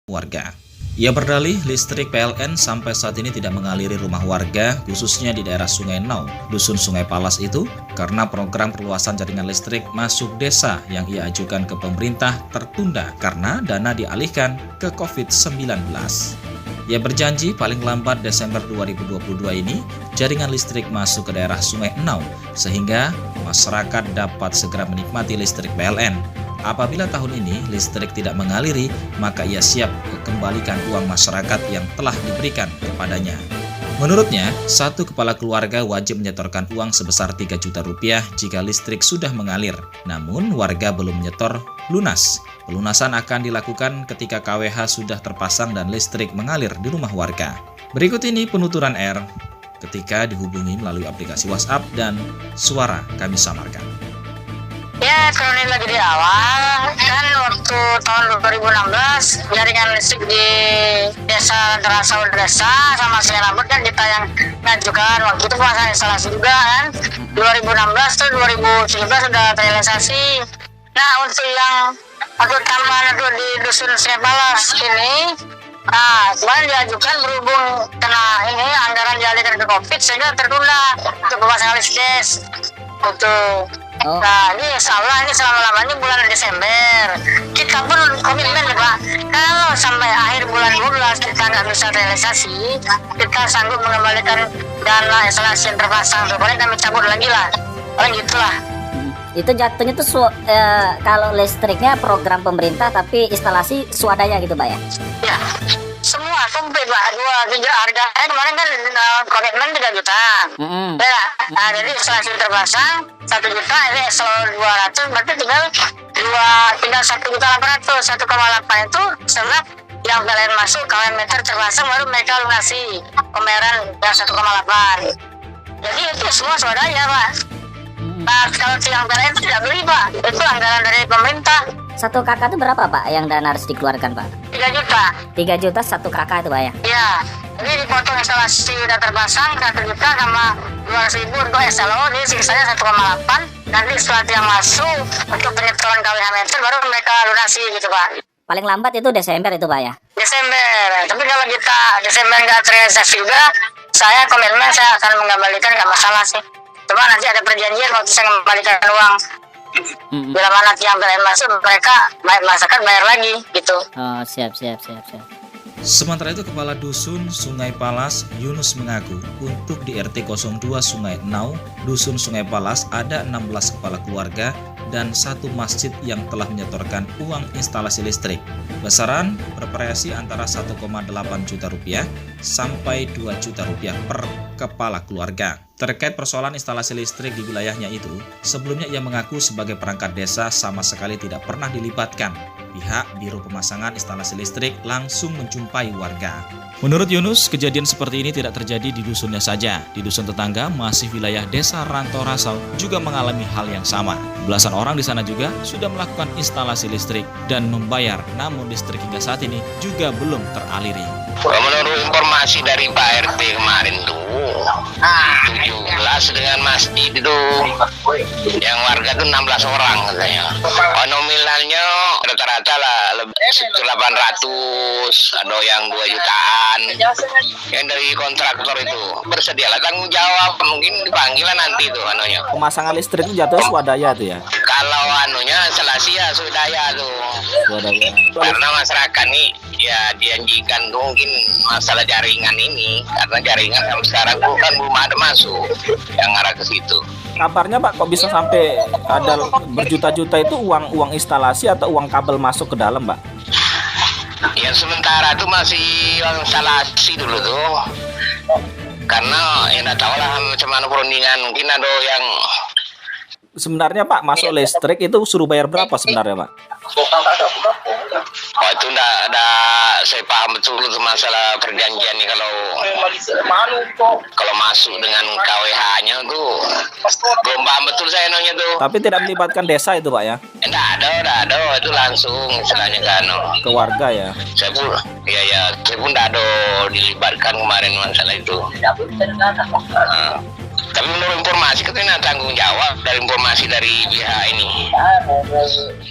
warga. Ia berdalih listrik PLN sampai saat ini tidak mengaliri rumah warga, khususnya di daerah Sungai Nau, Dusun Sungai Palas itu, karena program perluasan jaringan listrik masuk desa yang ia ajukan ke pemerintah tertunda karena dana dialihkan ke COVID-19. Ia berjanji paling lambat Desember 2022 ini, jaringan listrik masuk ke daerah Sungai Nau, sehingga masyarakat dapat segera menikmati listrik PLN. Apabila tahun ini listrik tidak mengaliri, maka ia siap kembalikan uang masyarakat yang telah diberikan kepadanya. Menurutnya, satu kepala keluarga wajib menyetorkan uang sebesar 3 juta rupiah jika listrik sudah mengalir. Namun, warga belum menyetor lunas. Pelunasan akan dilakukan ketika KWH sudah terpasang dan listrik mengalir di rumah warga. Berikut ini penuturan R ketika dihubungi melalui aplikasi WhatsApp dan suara kami samarkan. Ya, kronologi lagi di awal, kan waktu tahun 2016 jaringan listrik di desa Derasau Desa sama Sianabut kan kita yang ngajukan, waktu itu pasang instalasi juga kan, 2016 tuh 2017 sudah terrealisasi. Nah, untuk yang untuk tambahan untuk di Dusun Sungai Palas ini, kemarin diajukan berhubung kena ini anggaran dialihkan ke COVID sehingga tertunda untuk pemasangan listrik untuk. Nah, ini insya Allah ini selama-lamanya bulan Desember. Kita pun komitmen ya Pak, kalau sampai akhir bulan 12 kita nggak bisa realisasi, kita sanggup mengembalikan dana instalasi yang terpasang. Boleh kami cabut lagi lah, gitulah. Itu jatuhnya tuh kalau listriknya program pemerintah tapi instalasi swadaya gitu Pak ya? Ya, semua komplit Pak, 2-3 harga. Kemarin kan komitmen 3 juta. Ya, jadi instalasi terpasang 1 juta, ini eselon 200, berarti tinggal 1.800.000, 1,8 itu setelah yang PLN masuk, KW meter terpasang baru mereka lunasi pembayaran yang 1,8. Jadi itu semua swadaya Pak. Nah, kalau yang PLN itu tidak beli Pak, itu anggaran dari pemerintah. Satu kakak itu berapa Pak yang dana harus dikeluarkan Pak? 3 juta. 3 juta satu kakak itu Pak ya? Iya, jadi dipotong instalasi udah terpasang 1 juta sama 200.000 untuk SLO, jadi sisanya 1,8. Nanti setelah yang masuk untuk penyetoran KWH meter baru mereka lunasi gitu Pak. Paling lambat itu Desember itu Pak ya? Desember, tapi kalau kita Desember nggak terrealisasi juga, saya komitmen saya akan mengembalikan, nggak masalah sih. Cuma nanti ada perjanjian waktu saya mengembalikan uang. Bila mana yang PLN masuk, mereka masyarakat bayar lagi gitu. Oh, siap. Sementara itu, Kepala Dusun Sungai Palas Yunus mengaku untuk di RT 02 Sungai Nau, Dusun Sungai Palas ada 16 kepala keluarga dan 1 masjid yang telah menyetorkan uang instalasi listrik. Besaran bervariasi antara 1,8 juta rupiah sampai 2 juta rupiah per kepala keluarga. Terkait persoalan instalasi listrik di wilayahnya itu, sebelumnya ia mengaku sebagai perangkat desa sama sekali tidak pernah dilibatkan. Pihak Biro Pemasangan Instalasi Listrik langsung menjumpai warga. Menurut Yunus, kejadian seperti ini tidak terjadi di dusunnya saja. Di dusun tetangga, masih wilayah desa Ranto Rasau juga mengalami hal yang sama. Belasan orang di sana juga sudah melakukan instalasi listrik dan membayar, namun listrik hingga saat ini juga belum teraliri. Menurut informasi dari Pak RT kemarin tuh 17 dengan masjid itu yang warga tuh 16 orang katanya. Nominalnya rata-rata lah lebih 800, ada yang 2 jutaan. Yang dari kontraktor itu bersedialah tanggung jawab, mungkin dipanggil lah nanti tuh anunya. Pemasangan listrik itu jatuh swadaya tuh ya? Kalau anunya instalasi ya swadaya tuh. Swadaya. Karena masyarakat nih ya dijanjikan tuh mungkin masalah jaringan ini, karena jaringan sampai sekarang tuh kan belum ada masuk yang arah ke situ. Kabarnya Pak, kok bisa sampai ada berjuta-juta itu uang instalasi atau uang kabel masuk ke dalam Pak? Ya sementara tuh masih uang instalasi dulu tuh, karena ya nggak tahu lah macam mana perundingan, mungkin ada yang. Sebenarnya Pak, masuk listrik itu suruh bayar berapa sebenarnya Pak? Oh itu enggak ada, saya paham betul itu masalah perjanjian nih kalau masuk dengan KWH-nya tuh belum paham betul saya nanya tuh. Tapi tidak melibatkan desa itu Pak ya? Enggak ada itu langsung istilahnya kan ke warga ya. Saya pun saya pun enggak ada dilibatkan kemarin masalah itu. Tapi menurut informasi katanya tanggung jawab dari informasi dari pihak ini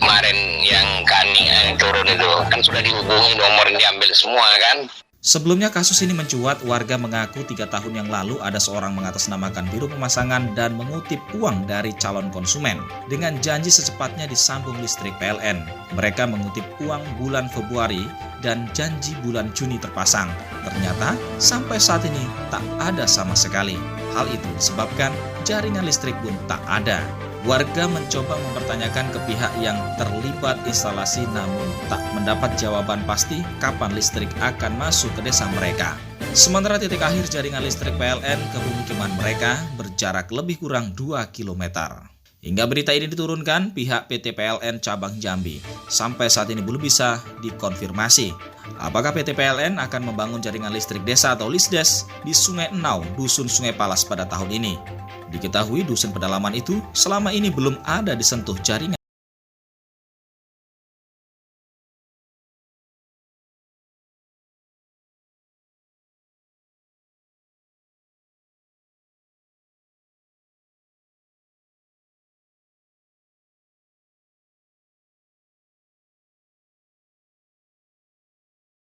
kemarin yang Kani turun itu kan sudah dihubungi, nomor diambil semua kan. Sebelumnya kasus ini mencuat, warga mengaku 3 tahun yang lalu ada seorang mengatasnamakan biro pemasangan dan mengutip uang dari calon konsumen dengan janji secepatnya disambung listrik PLN. Mereka mengutip uang bulan Februari dan janji bulan Juni terpasang. Ternyata sampai saat ini tak ada sama sekali. Hal itu disebabkan jaringan listrik pun tak ada. Warga mencoba mempertanyakan ke pihak yang terlibat instalasi namun tak mendapat jawaban pasti kapan listrik akan masuk ke desa mereka. Sementara titik akhir jaringan listrik PLN ke pemukiman mereka berjarak lebih kurang 2 km. Hingga berita ini diturunkan, pihak PT PLN Cabang Jambi sampai saat ini belum bisa dikonfirmasi apakah PT PLN akan membangun jaringan listrik desa atau LISDES di Sungai Enau, Dusun Sungai Palas pada tahun ini. Diketahui dusun pedalaman itu selama ini belum ada disentuh jaringan